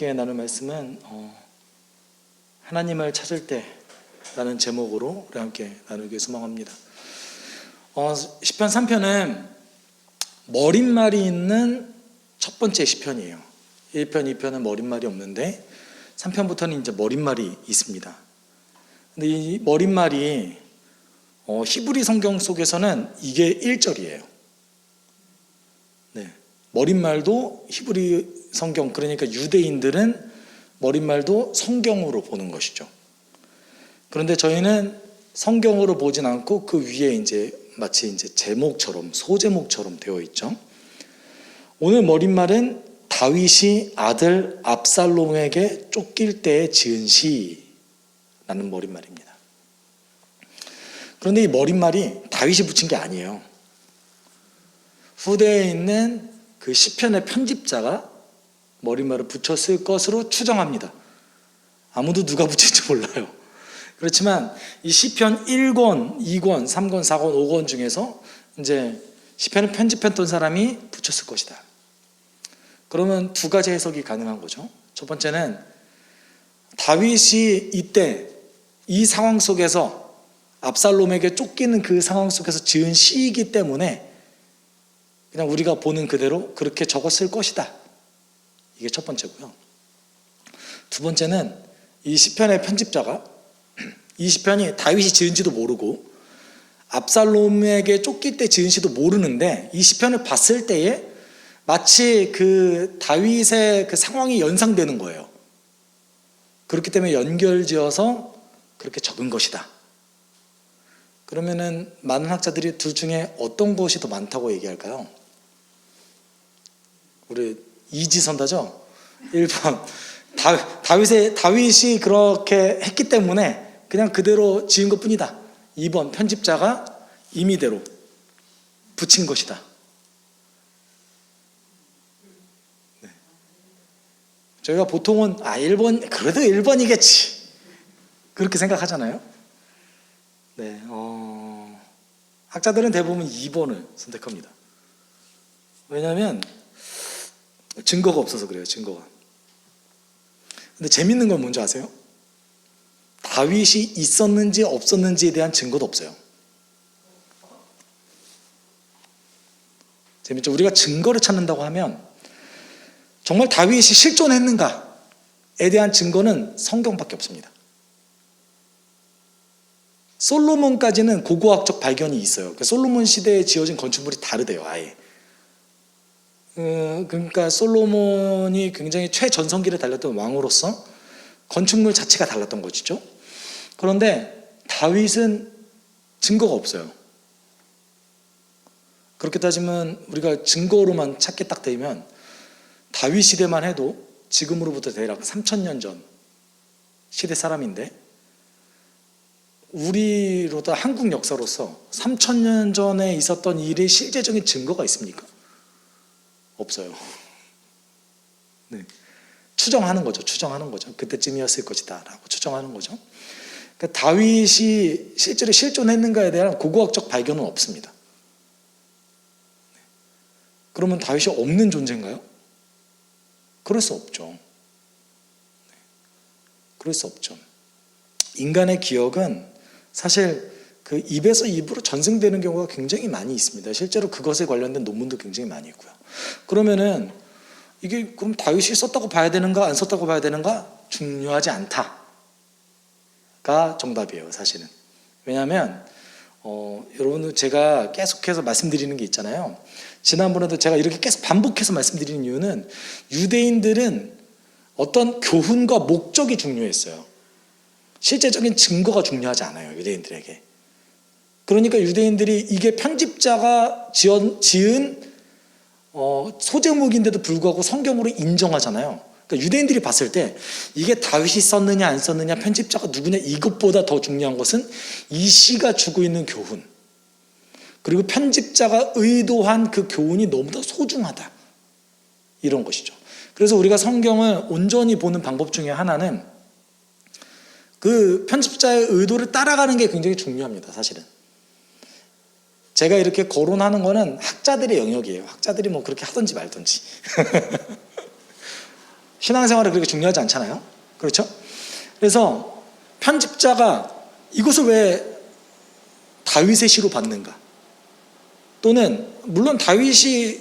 함께 나눌 말씀은 하나님을 찾을 때라는 제목으로 우리 함께 나누기 소망합니다. 시편 3편은 머릿말이 있는 첫 번째 시편이에요. 1편, 2편은 머릿말이 없는데 3편부터는 이제 머릿말이 있습니다. 근데 이 머릿말이 히브리 성경 속에서는 이게 1절이에요. 네. 머릿말도 히브리 성경, 그러니까 유대인들은 머릿말도 성경으로 보는 것이죠. 그런데 저희는 성경으로 보진 않고 그 위에 이제 마치 이제 제목처럼, 소제목처럼 되어 있죠. 오늘 머릿말은 다윗이 아들 압살롬에게 쫓길 때에 지은 시라는 머릿말입니다. 그런데 이 머릿말이 다윗이 붙인 게 아니에요. 후대에 있는 그 시편의 편집자가 머릿말을 붙였을 것으로 추정합니다. 아무도 누가 붙일지 몰라요. 그렇지만 이 시편 1권, 2권, 3권, 4권, 5권 중에서 이제 시편을 편집했던 사람이 붙였을 것이다. 그러면 두 가지 해석이 가능한 거죠. 첫 번째는 다윗이 이때 이 상황 속에서 압살롬에게 쫓기는 그 상황 속에서 지은 시이기 때문에 그냥 우리가 보는 그대로 그렇게 적었을 것이다. 이게 첫 번째고요. 두 번째는 이 시편의 편집자가 이 시편이 다윗이 지은지도 모르고 압살롬에게 쫓길 때 지은지도 모르는데 이 시편을 봤을 때에 마치 그 다윗의 그 상황이 연상되는 거예요. 그렇기 때문에 연결지어서 그렇게 적은 것이다. 그러면은 많은 학자들이 둘 중에 어떤 것이 더 많다고 얘기할까요? 우리 이지선다죠? 1번 다윗이 그렇게 했기 때문에 그냥 그대로 지은 것뿐이다. 2번 편집자가 임의대로 붙인 것이다. 네. 저희가 보통은 1번 그래도 1번이겠지 그렇게 생각하잖아요. 네, 학자들은 대부분 2번을 선택합니다. 왜냐하면 증거가 없어서 그래요. 증거가. 근데 재밌는 건 뭔지 아세요? 다윗이 있었는지 없었는지에 대한 증거도 없어요. 재밌죠? 우리가 증거를 찾는다고 하면 정말 다윗이 실존했는가에 대한 증거는 성경밖에 없습니다. 솔로몬까지는 고고학적 발견이 있어요. 그러니까 솔로몬 시대에 지어진 건축물이 다르대요. 아예. 그러니까 솔로몬이 굉장히 최전성기를 달렸던 왕으로서 건축물 자체가 달랐던 것이죠. 그런데 다윗은 증거가 없어요. 그렇게 따지면 우리가 증거로만 찾게 딱 되면 다윗 시대만 해도 지금으로부터 대략 3000년 전 시대 사람인데 우리로다 한국 역사로서 3000년 전에 있었던 일의 실제적인 증거가 있습니까? 없어요. 네. 추정하는 거죠. 그때쯤이었을 것이다 라고 추정하는 거죠. 그러니까 다윗이 실제로 실존했는가에 대한 고고학적 발견은 없습니다. 그러면 다윗이 없는 존재인가요? 그럴 수 없죠. 그럴 수 없죠. 인간의 기억은 사실 그 입에서 입으로 전승되는 경우가 굉장히 많이 있습니다. 실제로 그것에 관련된 논문도 굉장히 많이 있고요. 그러면은 이게 그럼 다윗이 썼다고 봐야 되는가 안 썼다고 봐야 되는가 중요하지 않다가 정답이에요. 사실은. 왜냐하면 여러분 제가 계속해서 말씀드리는 게 있잖아요. 지난번에도 제가 이렇게 계속 반복해서 말씀드리는 이유는 유대인들은 어떤 교훈과 목적이 중요했어요. 실제적인 증거가 중요하지 않아요. 유대인들에게. 그러니까 유대인들이 이게 편집자가 지은 소제목인데도 불구하고 성경으로 인정하잖아요. 그러니까 유대인들이 봤을 때 이게 다윗이 썼느냐 안 썼느냐 편집자가 누구냐 이것보다 더 중요한 것은 이 시가 주고 있는 교훈 그리고 편집자가 의도한 그 교훈이 너무나 소중하다 이런 것이죠. 그래서 우리가 성경을 온전히 보는 방법 중에 하나는 그 편집자의 의도를 따라가는 게 굉장히 중요합니다. 사실은 제가 이렇게 거론하는 거는 학자들의 영역이에요. 학자들이 뭐 그렇게 하든지 말든지 신앙생활이 그렇게 중요하지 않잖아요. 그렇죠? 그래서 편집자가 이것을 왜 다윗의 시로 받는가? 또는 물론 다윗이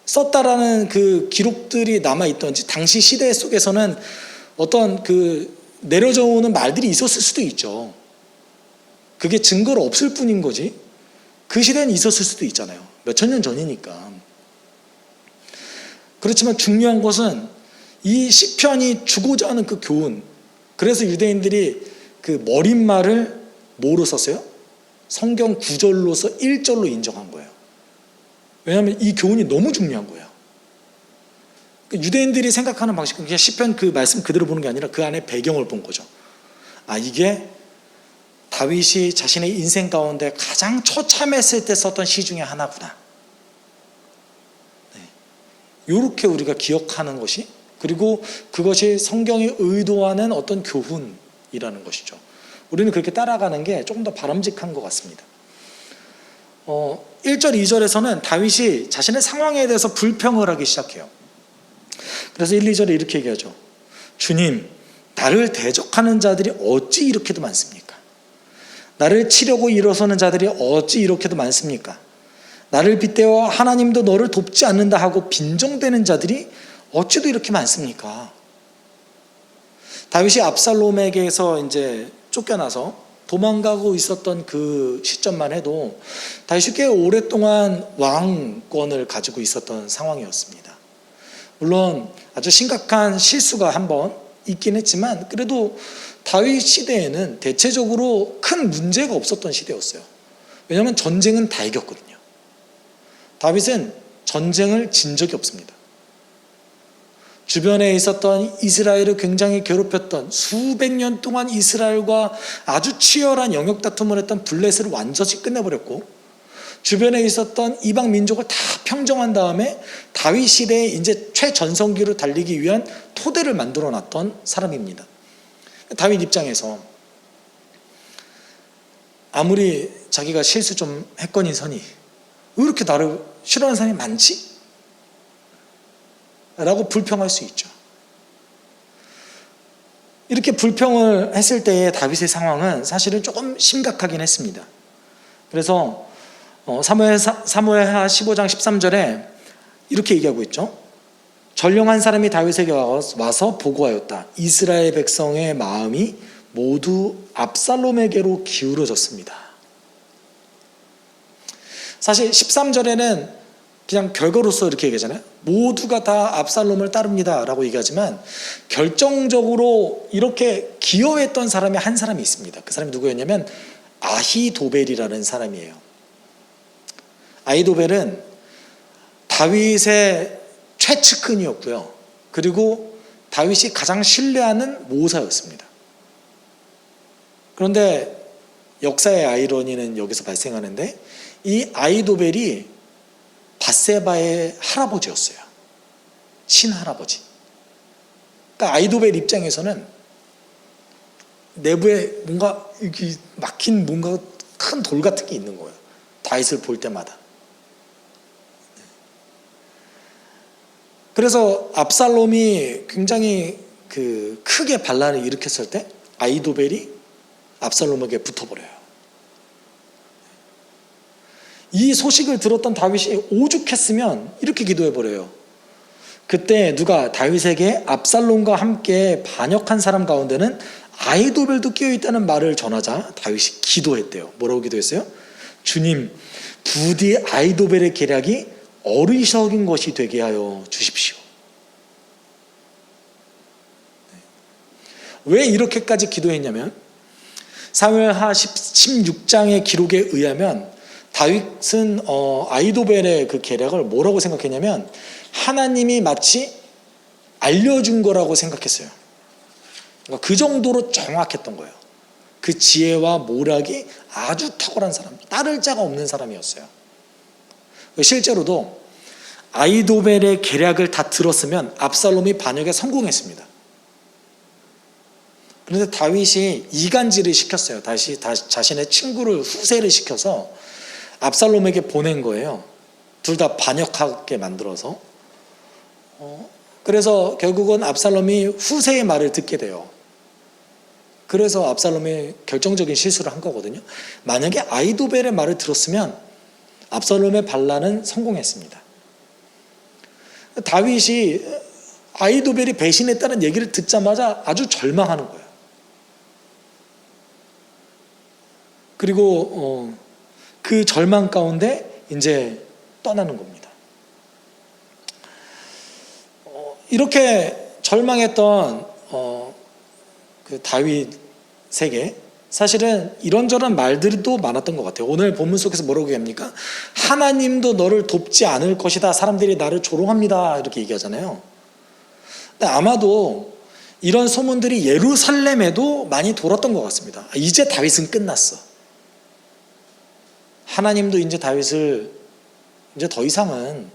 썼다라는 그 기록들이 남아있던지 당시 시대 속에서는 어떤 그 내려져 오는 말들이 있었을 수도 있죠. 그게 증거로 없을 뿐인 거지 그 시대는 있었을 수도 있잖아요. 몇천 년 전이니까. 그렇지만 중요한 것은 이 시편이 주고자 하는 그 교훈. 그래서 유대인들이 그 머릿말을 뭐로 썼어요? 성경 구절로서 1절로 인정한 거예요. 왜냐하면 이 교훈이 너무 중요한 거예요. 유대인들이 생각하는 방식은 그냥 시편 그 말씀 그대로 보는 게 아니라 그 안에 배경을 본 거죠. 아, 이게 다윗이 자신의 인생 가운데 가장 처참했을 때 썼던 시 중에 하나구나. 이렇게 우리가 기억하는 것이, 그리고 그것이 성경이 의도하는 어떤 교훈이라는 것이죠. 우리는 그렇게 따라가는 게 조금 더 바람직한 것 같습니다. 1절, 2절에서는 다윗이 자신의 상황에 대해서 불평을 하기 시작해요. 그래서 1, 2절에 이렇게 얘기하죠. 주님, 나를 대적하는 자들이 어찌 이렇게도 많습니까? 나를 치려고 일어서는 자들이 어찌 이렇게도 많습니까? 나를 빗대어 하나님도 너를 돕지 않는다 하고 빈정대는 자들이 어찌도 이렇게 많습니까? 다윗이 압살롬에게서 이제 쫓겨나서 도망가고 있었던 그 시점만 해도 다윗이 꽤 오랫동안 왕권을 가지고 있었던 상황이었습니다. 물론 아주 심각한 실수가 한번 있긴 했지만 그래도 다윗 시대에는 대체적으로 큰 문제가 없었던 시대였어요. 왜냐하면 전쟁은 다 이겼거든요. 다윗은 전쟁을 진 적이 없습니다. 주변에 있었던 이스라엘을 굉장히 괴롭혔던, 수백 년 동안 이스라엘과 아주 치열한 영역 다툼을 했던 블레셋을 완전히 끝내버렸고, 주변에 있었던 이방 민족을 다 평정한 다음에 다윗 시대에 이제 최전성기로 달리기 위한 토대를 만들어 놨던 사람입니다. 다윗 입장에서 아무리 자기가 실수 좀 했거니서니 왜 이렇게 나를 싫어하는 사람이 많지? 라고 불평할 수 있죠. 이렇게 불평을 했을 때의 다윗의 상황은 사실은 조금 심각하긴 했습니다. 그래서 사무엘하 15장 13절에 이렇게 얘기하고 있죠. 전령한 사람이 다윗에게 와서 보고하였다. 이스라엘 백성의 마음이 모두 압살롬에게로 기울어졌습니다. 사실 13절에는 그냥 결과로서 이렇게 얘기하잖아요. 모두가 다 압살롬을 따릅니다 라고 얘기하지만 결정적으로 이렇게 기여했던 사람이 한 사람이 있습니다. 그 사람이 누구였냐면 아히도벨이라는 사람이에요. 아히도벨은 다윗의 최측근이었고요. 그리고 다윗이 가장 신뢰하는 모사였습니다. 그런데 역사의 아이러니는 여기서 발생하는데 이 아히도벨이 밧세바의 할아버지였어요. 친할아버지. 그러니까 아히도벨 입장에서는 내부에 뭔가 이렇게 막힌 뭔가 큰 돌 같은 게 있는 거예요. 다윗을 볼 때마다. 그래서 압살롬이 굉장히 크게 반란을 일으켰을 때 아히도벨이 압살롬에게 붙어버려요. 이 소식을 들었던 다윗이 오죽했으면 이렇게 기도해버려요. 그때 누가 다윗에게 압살롬과 함께 반역한 사람 가운데는 아히도벨도 끼어있다는 말을 전하자 다윗이 기도했대요. 뭐라고 기도했어요? 주님, 부디 아히도벨의 계략이 어리석인 것이 되게 하여 주십시오. 왜 이렇게까지 기도했냐면 사무엘하 16장의 기록에 의하면 다윗은 아히도벨의 그 계략을 뭐라고 생각했냐면 하나님이 마치 알려준 거라고 생각했어요. 그러니까 그 정도로 정확했던 거예요. 그 지혜와 모략이 아주 탁월한 사람, 따를 자가 없는 사람이었어요. 실제로도 아히도벨의 계략을 다 들었으면 압살롬이 반역에 성공했습니다. 그런데 다윗이 이간질을 시켰어요. 다시 자신의 친구를 후세를 시켜서 압살롬에게 보낸 거예요. 둘 다 반역하게 만들어서. 그래서 결국은 압살롬이 후세의 말을 듣게 돼요. 그래서 압살롬이 결정적인 실수를 한 거거든요. 만약에 아히도벨의 말을 들었으면 압살롬의 반란은 성공했습니다. 다윗이 아히도벨이 배신했다는 얘기를 듣자마자 아주 절망하는 거예요. 그리고 그 절망 가운데 이제 떠나는 겁니다. 이렇게 절망했던 그 다윗에게 사실은 이런저런 말들도 많았던 것 같아요. 오늘 본문 속에서 뭐라고 얘기합니까? 하나님도 너를 돕지 않을 것이다. 사람들이 나를 조롱합니다. 이렇게 얘기하잖아요. 근데 아마도 이런 소문들이 예루살렘에도 많이 돌았던 것 같습니다. 이제 다윗은 끝났어. 하나님도 이제 다윗을 이제 더 이상은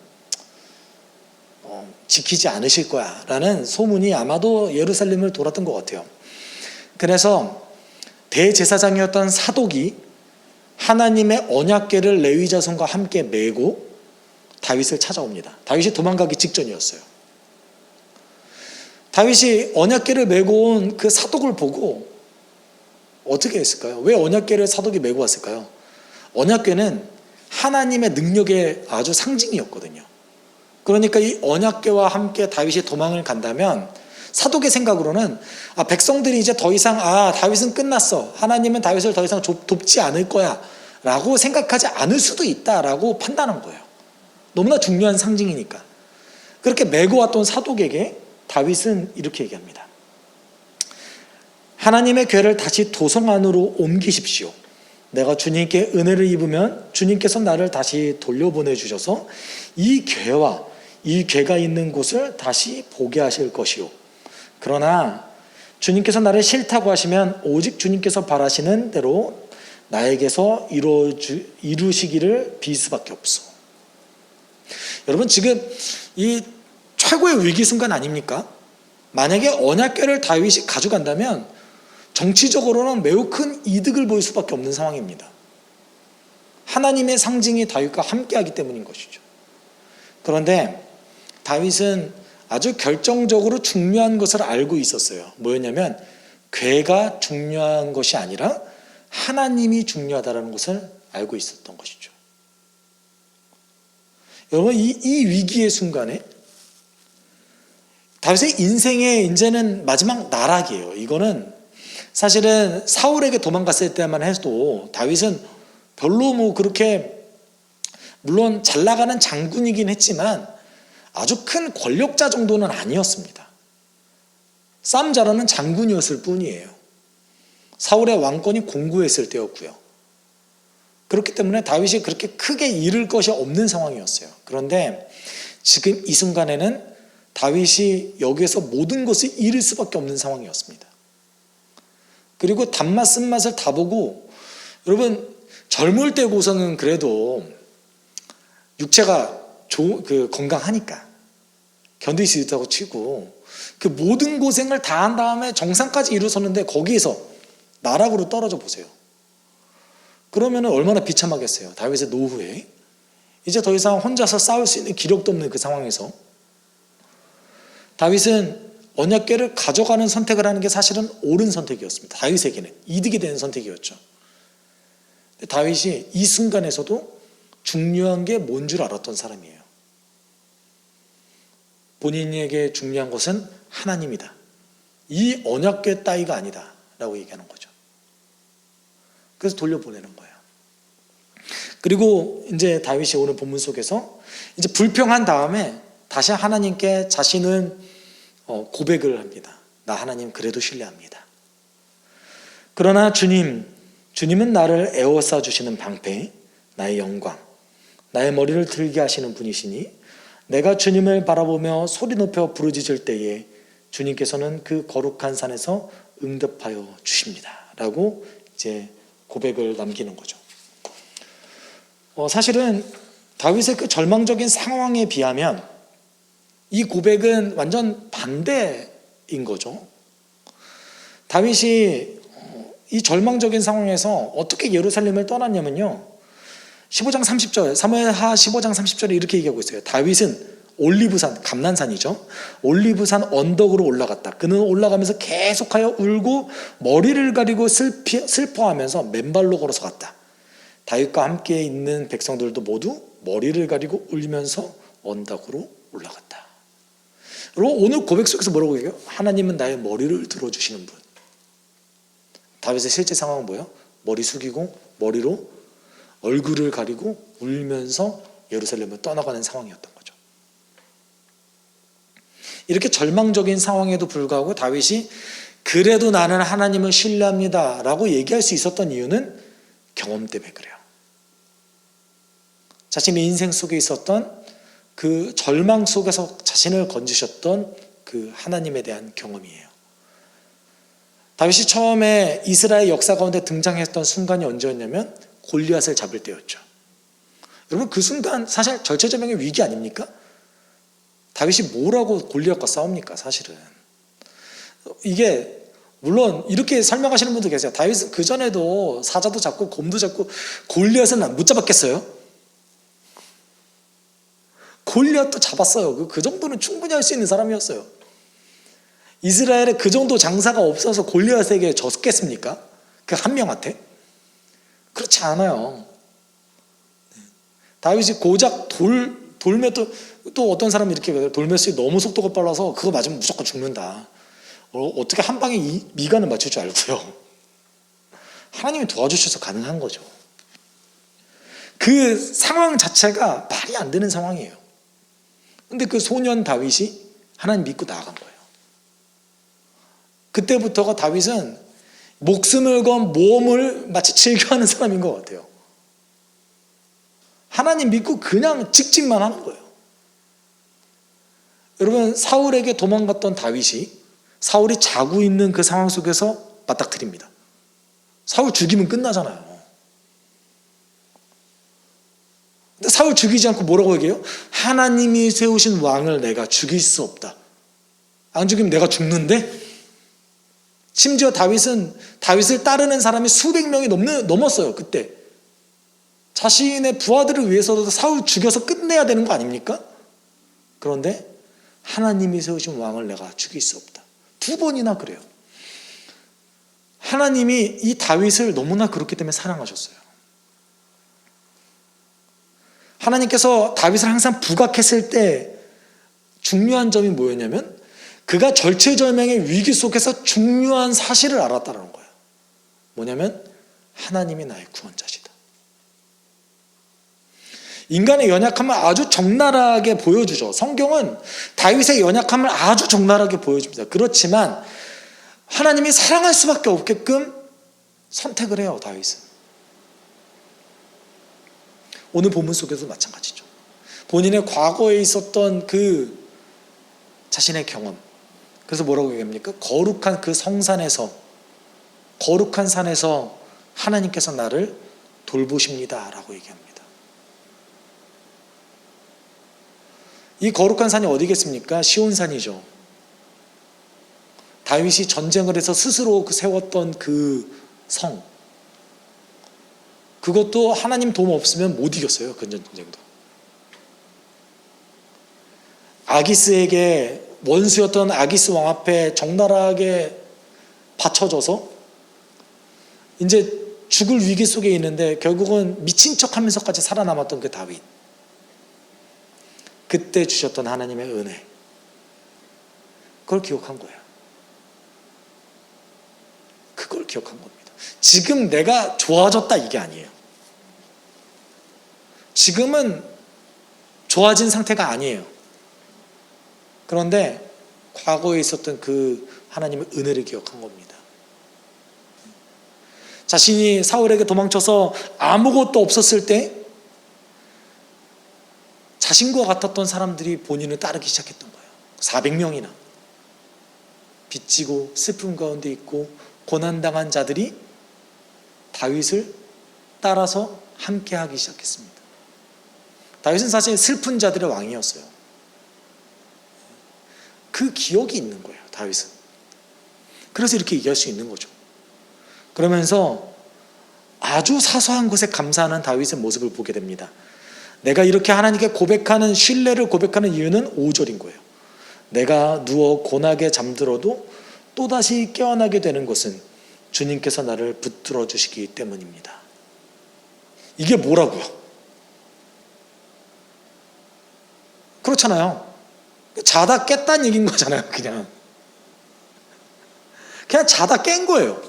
지키지 않으실 거야 라는 소문이 아마도 예루살렘을 돌았던 것 같아요. 그래서 대제사장이었던 사독이 하나님의 언약궤를 레위 자손과 함께 메고 다윗을 찾아옵니다. 다윗이 도망가기 직전이었어요. 다윗이 언약궤를 메고 온 그 사독을 보고 어떻게 했을까요? 왜 언약궤를 사독이 메고 왔을까요? 언약궤는 하나님의 능력의 아주 상징이었거든요. 그러니까 이 언약궤와 함께 다윗이 도망을 간다면 사독의 생각으로는 백성들이 이제 더 이상 다윗은 끝났어. 하나님은 다윗을 더 이상 돕지 않을 거야 라고 생각하지 않을 수도 있다라고 판단한 거예요. 너무나 중요한 상징이니까. 그렇게 메고 왔던 사독에게 다윗은 이렇게 얘기합니다. 하나님의 궤를 다시 도성 안으로 옮기십시오. 내가 주님께 은혜를 입으면 주님께서 나를 다시 돌려보내주셔서 이 궤와 이 궤가 있는 곳을 다시 보게 하실 것이요. 그러나 주님께서 나를 싫다고 하시면 오직 주님께서 바라시는 대로 나에게서 이루시기를 빌 수밖에 없어. 여러분, 지금 이 최고의 위기 순간 아닙니까? 만약에 언약궤를 다윗이 가져간다면 정치적으로는 매우 큰 이득을 볼 수밖에 없는 상황입니다. 하나님의 상징이 다윗과 함께하기 때문인 것이죠. 그런데 다윗은 아주 결정적으로 중요한 것을 알고 있었어요. 뭐였냐면 궤가 중요한 것이 아니라 하나님이 중요하다는 것을 알고 있었던 것이죠. 여러분, 이 위기의 순간에 다윗의 인생의 이제는 마지막 나락이에요. 이거는 사실은 사울에게 도망갔을 때만 해도 다윗은 별로 그렇게 물론 잘 나가는 장군이긴 했지만 아주 큰 권력자 정도는 아니었습니다. 싸움 잘하는 장군이었을 뿐이에요. 사울의 왕권이 공고했을 때였고요. 그렇기 때문에 다윗이 그렇게 크게 잃을 것이 없는 상황이었어요. 그런데 지금 이 순간에는 다윗이 여기에서 모든 것을 잃을 수밖에 없는 상황이었습니다. 그리고 단맛 쓴맛을 다 보고, 여러분 젊을 때 고서는 그래도 육체가 건강하니까 견딜 수 있다고 치고 그 모든 고생을 다 한 다음에 정상까지 이루었는데 거기에서 나락으로 떨어져 보세요. 그러면 얼마나 비참하겠어요. 다윗의 노후에 이제 더 이상 혼자서 싸울 수 있는 기력도 없는 그 상황에서 다윗은 언약궤를 가져가는 선택을 하는 게 사실은 옳은 선택이었습니다. 다윗에게는 이득이 되는 선택이었죠. 다윗이 이 순간에서도 중요한 게 뭔 줄 알았던 사람이에요. 본인에게 중요한 것은 하나님이다. 이 언약궤 따위가 아니다 라고 얘기하는 거죠. 그래서 돌려보내는 거예요. 그리고 이제 다윗이 오늘 본문 속에서 이제 불평한 다음에 다시 하나님께 자신은 고백을 합니다. 나 하나님 그래도 신뢰합니다. 그러나 주님은 나를 에워싸 주시는 방패, 나의 영광, 나의 머리를 들게 하시는 분이시니 내가 주님을 바라보며 소리 높여 부르짖을 때에 주님께서는 그 거룩한 산에서 응답하여 주십니다 라고 이제 고백을 남기는 거죠. 사실은 다윗의 그 절망적인 상황에 비하면 이 고백은 완전 반대인 거죠. 다윗이 이 절망적인 상황에서 어떻게 예루살렘을 떠났냐면요, 15장 30절, 사무엘하 15장 30절에 이렇게 얘기하고 있어요. 다윗은 올리브산, 감난산이죠. 올리브산 언덕으로 올라갔다. 그는 올라가면서 계속하여 울고 머리를 가리고 슬퍼하면서 맨발로 걸어서 갔다. 다윗과 함께 있는 백성들도 모두 머리를 가리고 울면서 언덕으로 올라갔다. 그리고 오늘 고백 속에서 뭐라고 얘기해요? 하나님은 나의 머리를 들어주시는 분. 다윗의 실제 상황은 뭐예요? 머리 숙이고 머리로 얼굴을 가리고 울면서 예루살렘을 떠나가는 상황이었던 거죠. 이렇게 절망적인 상황에도 불구하고 다윗이 그래도 나는 하나님을 신뢰합니다 라고 얘기할 수 있었던 이유는 경험 때문에 그래요. 자신의 인생 속에 있었던 그 절망 속에서 자신을 건지셨던 그 하나님에 대한 경험이에요. 다윗이 처음에 이스라엘 역사 가운데 등장했던 순간이 언제였냐면 골리앗을 잡을 때였죠. 여러분, 그 순간 사실 절체절명의 위기 아닙니까? 다윗이 뭐라고 골리앗과 싸웁니까? 사실은 이게 물론 이렇게 설명하시는 분도 계세요. 다윗은 그전에도 사자도 잡고 곰도 잡고 골리앗은 못 잡았겠어요? 골리앗도 잡았어요. 그 정도는 충분히 할 수 있는 사람이었어요. 이스라엘에 그 정도 장사가 없어서 골리앗에게 졌겠습니까? 그 한 명한테? 그렇지 않아요. 다윗이 고작 돌met도 또 어떤 사람이 이렇게 돌met이 너무 속도가 빨라서 그거 맞으면 무조건 죽는다. 어떻게 한 방에 미간을 맞출 줄 알고요. 하나님이 도와주셔서 가능한 거죠. 그 상황 자체가 말이 안 되는 상황이에요. 근데 그 소년 다윗이 하나님 믿고 나아간 거예요. 그때부터가 다윗은 목숨을 건 모험을 마치 즐겨하는 사람인 것 같아요. 하나님 믿고 그냥 직진만 하는 거예요. 여러분, 사울에게 도망갔던 다윗이 사울이 자고 있는 그 상황 속에서 맞닥뜨립니다. 사울 죽이면 끝나잖아요. 근데 사울 죽이지 않고 뭐라고 얘기해요? 하나님이 세우신 왕을 내가 죽일 수 없다. 안 죽이면 내가 죽는데? 심지어 다윗을 따르는 사람이 수백 명이 넘었어요. 그때 자신의 부하들을 위해서도 사울 죽여서 끝내야 되는 거 아닙니까? 그런데 하나님이 세우신 왕을 내가 죽일 수 없다. 2번이나 그래요. 하나님이 이 다윗을 너무나 그렇기 때문에 사랑하셨어요. 하나님께서 다윗을 항상 부각했을 때 중요한 점이 뭐였냐면 그가 절체절명의 위기 속에서 중요한 사실을 알았다는 거예요. 뭐냐면 하나님이 나의 구원자시다. 인간의 연약함을 아주 적나라하게 보여주죠. 성경은 다윗의 연약함을 아주 적나라하게 보여줍니다. 그렇지만 하나님이 사랑할 수밖에 없게끔 선택을 해요. 다윗은. 오늘 본문 속에도 마찬가지죠. 본인의 과거에 있었던 그 자신의 경험, 그래서 뭐라고 얘기합니까? 거룩한 그 성산에서, 거룩한 산에서 하나님께서 나를 돌보십니다 라고 얘기합니다. 이 거룩한 산이 어디겠습니까? 시온산이죠. 다윗이 전쟁을 해서 스스로 세웠던 그 성, 그것도 하나님 도움 없으면 못 이겼어요. 그 전쟁도. 아기스에게, 원수였던 아기스 왕 앞에 적나라하게 받쳐져서 이제 죽을 위기 속에 있는데 결국은 미친 척하면서까지 살아남았던 그 다윗, 그때 주셨던 하나님의 은혜, 그걸 기억한 거예요. 그걸 기억한 겁니다. 지금 내가 좋아졌다 이게 아니에요. 지금은 좋아진 상태가 아니에요. 그런데 과거에 있었던 그 하나님의 은혜를 기억한 겁니다. 자신이 사울에게 도망쳐서 아무것도 없었을 때 자신과 같았던 사람들이 본인을 따르기 시작했던 거예요. 400명이나 빚지고 슬픔 가운데 있고 고난당한 자들이 다윗을 따라서 함께하기 시작했습니다. 다윗은 사실 슬픈 자들의 왕이었어요. 그 기억이 있는 거예요. 다윗은. 그래서 이렇게 얘기할 수 있는 거죠. 그러면서 아주 사소한 것에 감사하는 다윗의 모습을 보게 됩니다. 내가 이렇게 하나님께 고백하는, 신뢰를 고백하는 이유는 5절인 거예요. 내가 누워 고나게 잠들어도 또다시 깨어나게 되는 것은 주님께서 나를 붙들어 주시기 때문입니다. 이게 뭐라고요? 그렇잖아요. 자다 깼다는 얘기인 거잖아요. 그냥 자다 깬 거예요.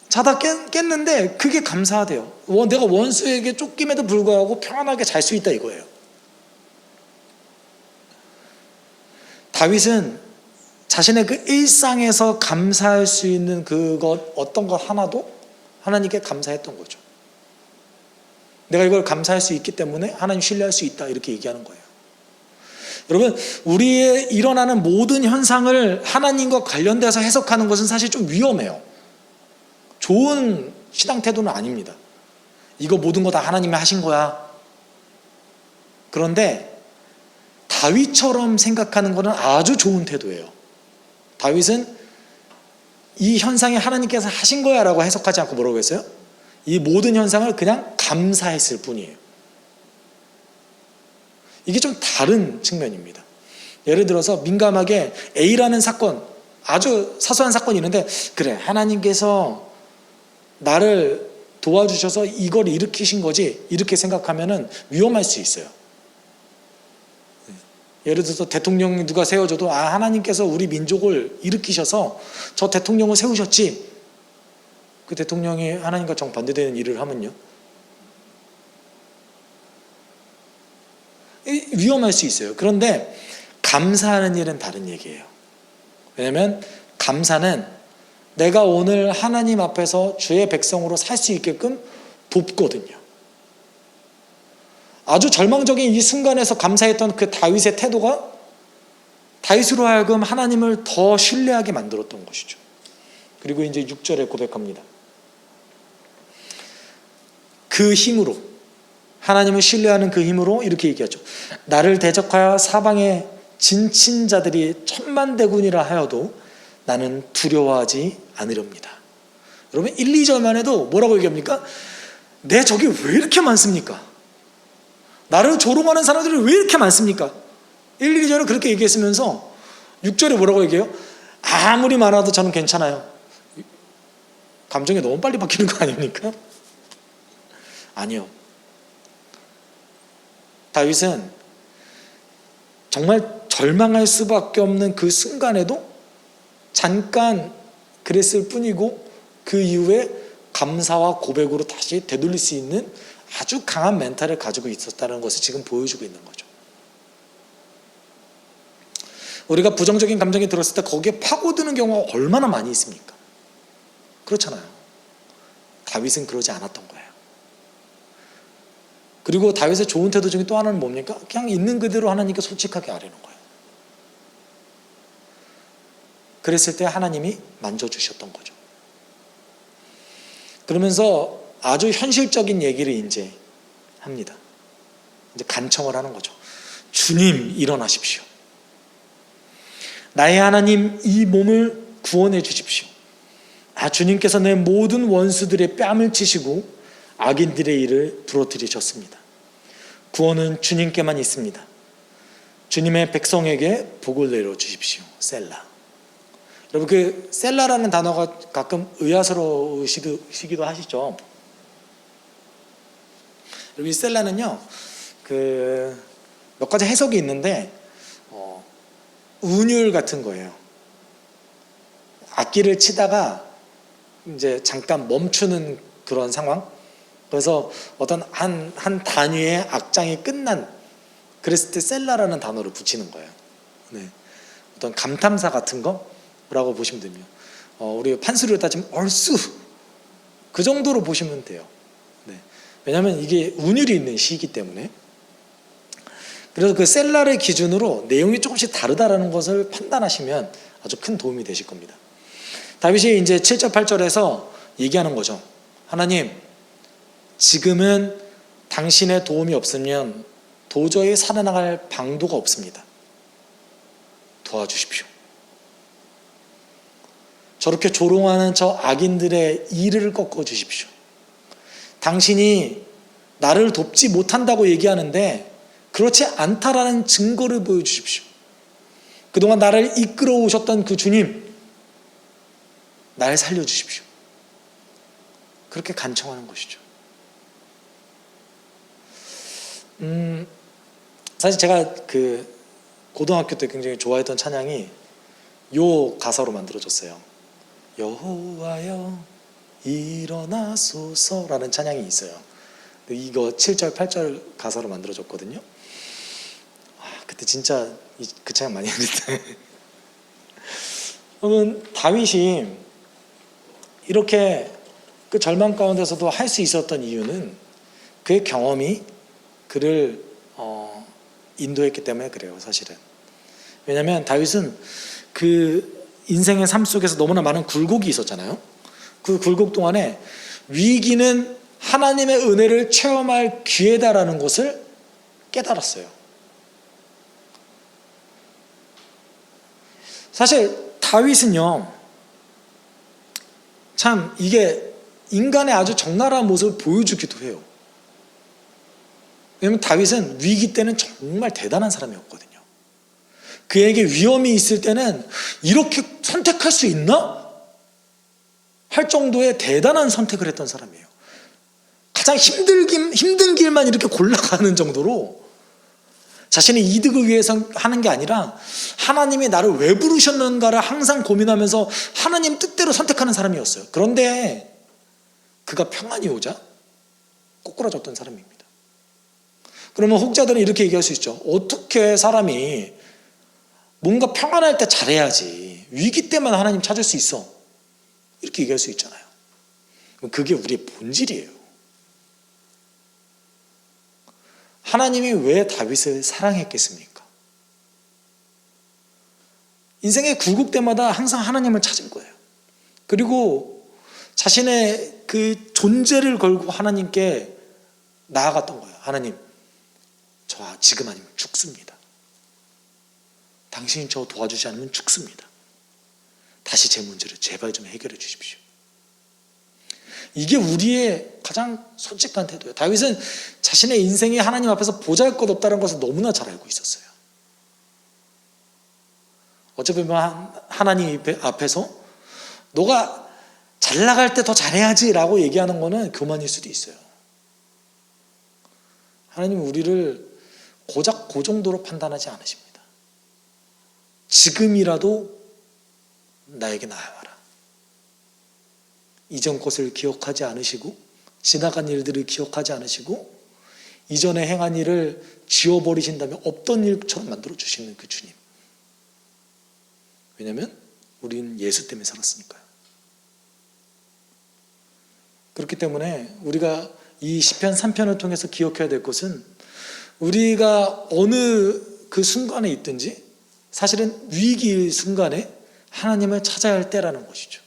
자다 깼는데 그게 감사하대요. 내가 원수에게 쫓김에도 불구하고 평안하게 잘 수 있다 이거예요. 다윗은 자신의 그 일상에서 감사할 수 있는 그것, 어떤 것 하나도 하나님께 감사했던 거죠. 내가 이걸 감사할 수 있기 때문에 하나님 신뢰할 수 있다, 이렇게 얘기하는 거예요. 여러분, 우리의 일어나는 모든 현상을 하나님과 관련돼서 해석하는 것은 사실 좀 위험해요. 좋은 신앙 태도는 아닙니다. 이거 모든 거 다 하나님이 하신 거야. 그런데 다윗처럼 생각하는 것은 아주 좋은 태도예요. 다윗은 이 현상이 하나님께서 하신 거야 라고 해석하지 않고 뭐라고 했어요? 이 모든 현상을 그냥 감사했을 뿐이에요. 이게 좀 다른 측면입니다. 예를 들어서 민감하게 A라는 사건, 아주 사소한 사건이 있는데, 그래, 하나님께서 나를 도와주셔서 이걸 일으키신 거지, 이렇게 생각하면은 위험할 수 있어요. 예를 들어서 대통령이 누가 세워줘도 하나님께서 우리 민족을 일으키셔서 저 대통령을 세우셨지, 그 대통령이 하나님과 정반대되는 일을 하면요, 위험할 수 있어요. 그런데 감사하는 일은 다른 얘기예요. 왜냐하면 감사는 내가 오늘 하나님 앞에서 주의 백성으로 살 수 있게끔 돕거든요. 아주 절망적인 이 순간에서 감사했던 그 다윗의 태도가 다윗으로 하여금 하나님을 더 신뢰하게 만들었던 것이죠. 그리고 이제 6절에 고백합니다. 그 힘으로, 하나님을 신뢰하는 그 힘으로 이렇게 얘기하죠. 나를 대적하여 사방에 진친자들이 천만대군이라 하여도 나는 두려워하지 않으렵니다. 여러분, 1, 2절만 해도 뭐라고 얘기합니까? 내 적이 왜 이렇게 많습니까? 나를 조롱하는 사람들이 왜 이렇게 많습니까? 1, 2절은 그렇게 얘기했으면서 6절에 뭐라고 얘기해요? 아무리 많아도 저는 괜찮아요. 감정이 너무 빨리 바뀌는 거 아닙니까? 아니요. 다윗은 정말 절망할 수밖에 없는 그 순간에도 잠깐 그랬을 뿐이고, 그 이후에 감사와 고백으로 다시 되돌릴 수 있는 아주 강한 멘탈을 가지고 있었다는 것을 지금 보여주고 있는 거죠. 우리가 부정적인 감정이 들었을 때 거기에 파고드는 경우가 얼마나 많이 있습니까? 그렇잖아요. 다윗은 그러지 않았던 거예요. 그리고 다윗의 좋은 태도 중에 또 하나는 뭡니까? 그냥 있는 그대로 하나님께 솔직하게 아뢰는 거예요. 그랬을 때 하나님이 만져주셨던 거죠. 그러면서 아주 현실적인 얘기를 이제 합니다. 이제 간청을 하는 거죠. 주님, 일어나십시오. 나의 하나님, 이 몸을 구원해 주십시오. 주님께서 내 모든 원수들의 뺨을 치시고 악인들의 일을 부러뜨리셨습니다. 구원은 주님께만 있습니다. 주님의 백성에게 복을 내려 주십시오. 셀라. 여러분, 그 셀라라는 단어가 가끔 의아스러우시기도 하시죠. 여러분, 이 셀라는요, 몇 가지 해석이 있는데, 운율 같은 거예요. 악기를 치다가 이제 잠깐 멈추는 그런 상황. 그래서 어떤 한 단위의 악장이 끝난, 그랬을 때 셀라라는 단어를 붙이는 거예요. 네. 어떤 감탄사 같은 거라고 보시면 됩니다. 우리 판수를 따지면 얼쑤, 그 정도로 보시면 돼요. 네. 왜냐하면 이게 운율이 있는 시이기 때문에. 그래서 그 셀라를 기준으로 내용이 조금씩 다르다라는 것을 판단하시면 아주 큰 도움이 되실 겁니다. 다윗이 이제 7절 8절에서 얘기하는 거죠. 하나님, 지금은 당신의 도움이 없으면 도저히 살아나갈 방도가 없습니다. 도와주십시오. 저렇게 조롱하는 저 악인들의 이를 꺾어 주십시오. 당신이 나를 돕지 못한다고 얘기하는데 그렇지 않다라는 증거를 보여주십시오. 그동안 나를 이끌어 오셨던 그 주님, 날 살려주십시오. 그렇게 간청하는 것이죠. 사실 제가 그 고등학교 때 굉장히 좋아했던 찬양이 요 가사로 만들어졌어요. 여호와여 일어나소서라는 찬양이 있어요. 이거 7절 8절 가사로 만들어졌거든요. 그때 진짜 그 찬양 많이 했는데 여러분, 다윗이 이렇게 그 절망 가운데서도 할 수 있었던 이유는 그의 경험이 그를 인도했기 때문에 그래요. 사실은. 왜냐하면 다윗은 그 인생의 삶 속에서 너무나 많은 굴곡이 있었잖아요. 그 굴곡 동안에 위기는 하나님의 은혜를 체험할 기회다라는 것을 깨달았어요. 사실 다윗은요, 참 이게 인간의 아주 적나라한 모습을 보여주기도 해요. 왜냐하면 다윗은 위기 때는 정말 대단한 사람이었거든요. 그에게 위험이 있을 때는 이렇게 선택할 수 있나? 할 정도의 대단한 선택을 했던 사람이에요. 가장 힘든 길만 이렇게 골라가는 정도로 자신의 이득을 위해서 하는 게 아니라 하나님이 나를 왜 부르셨는가를 항상 고민하면서 하나님 뜻대로 선택하는 사람이었어요. 그런데 그가 평안이 오자 꼬꾸라졌던 사람입니다. 그러면 혹자들은 이렇게 얘기할 수 있죠. 어떻게 사람이 뭔가 평안할 때 잘해야지 위기 때만 하나님 찾을 수 있어, 이렇게 얘기할 수 있잖아요. 그게 우리의 본질이에요. 하나님이 왜 다윗을 사랑했겠습니까? 인생의 굴곡 때마다 항상 하나님을 찾은 거예요. 그리고 자신의 그 존재를 걸고 하나님께 나아갔던 거예요. 하나님, 저 지금 아니면 죽습니다. 당신이 저 도와주지 않으면 죽습니다. 다시 제 문제를 제발 좀 해결해 주십시오. 이게 우리의 가장 솔직한 태도예요. 다윗은 자신의 인생이 하나님 앞에서 보잘것없다는 것을 너무나 잘 알고 있었어요. 어차피 하나님 앞에서 너가 잘 나갈 때 더 잘해야지 라고 얘기하는 거는 교만일 수도 있어요. 하나님은 우리를 고작 그 정도로 판단하지 않으십니다. 지금이라도 나에게 나아와라. 이전 것을 기억하지 않으시고 지나간 일들을 기억하지 않으시고 이전에 행한 일을 지워버리신다면 없던 일처럼 만들어주시는 그 주님. 왜냐하면 우리는 예수 때문에 살았으니까요. 그렇기 때문에 우리가 이 시편 3편을 통해서 기억해야 될 것은 우리가 어느 그 순간에 있든지 사실은 위기의 순간에 하나님을 찾아야 할 때라는 것이죠.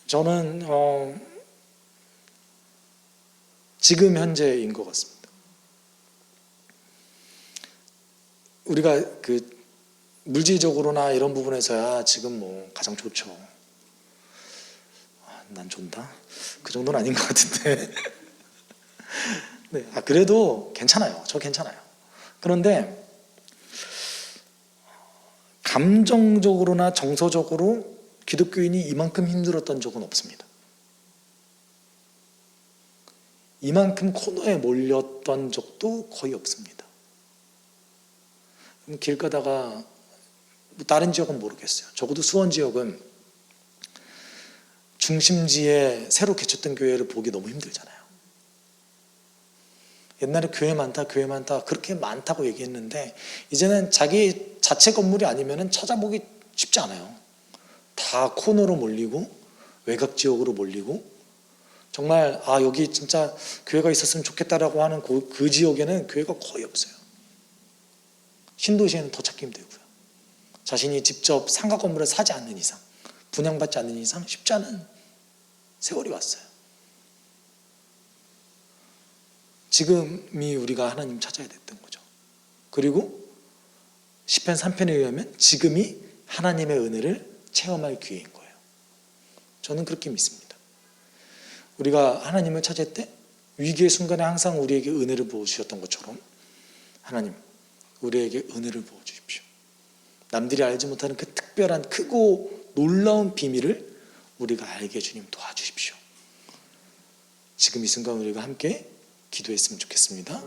저는 지금 현재인 것 같습니다. 우리가 그 물질적으로나 이런 부분에서야 지금 뭐 가장 좋죠. 난 좋다? 그 정도는 아닌 것 같은데. 네, 그래도 괜찮아요. 저 괜찮아요. 그런데 감정적으로나 정서적으로 기독교인이 이만큼 힘들었던 적은 없습니다. 이만큼 코너에 몰렸던 적도 거의 없습니다. 길 가다가 다른 지역은 모르겠어요. 적어도 수원 지역은 중심지에 새로 개척된 교회를 보기 너무 힘들잖아요. 옛날에 교회 많다 그렇게 많다고 얘기했는데 이제는 자기 자체 건물이 아니면 찾아보기 쉽지 않아요. 다 코너로 몰리고 외곽 지역으로 몰리고 정말 여기 진짜 교회가 있었으면 좋겠다라고 하는 그 지역에는 교회가 거의 없어요. 신도시에는 더 찾기 힘들고요. 자신이 직접 상가 건물을 사지 않는 이상, 분양받지 않는 이상 쉽지 않은 세월이 왔어요. 지금이 우리가 하나님 찾아야 됐던 거죠. 그리고 시편 3편에 의하면 지금이 하나님의 은혜를 체험할 기회인 거예요. 저는 그렇게 믿습니다. 우리가 하나님을 찾을 때 위기의 순간에 항상 우리에게 은혜를 부어주셨던 것처럼 하나님 우리에게 은혜를 부어주십시오. 남들이 알지 못하는 그 특별한 크고 놀라운 비밀을 우리가 알게 주님 도와주십시오. 지금 이 순간 우리가 함께 기도했으면 좋겠습니다.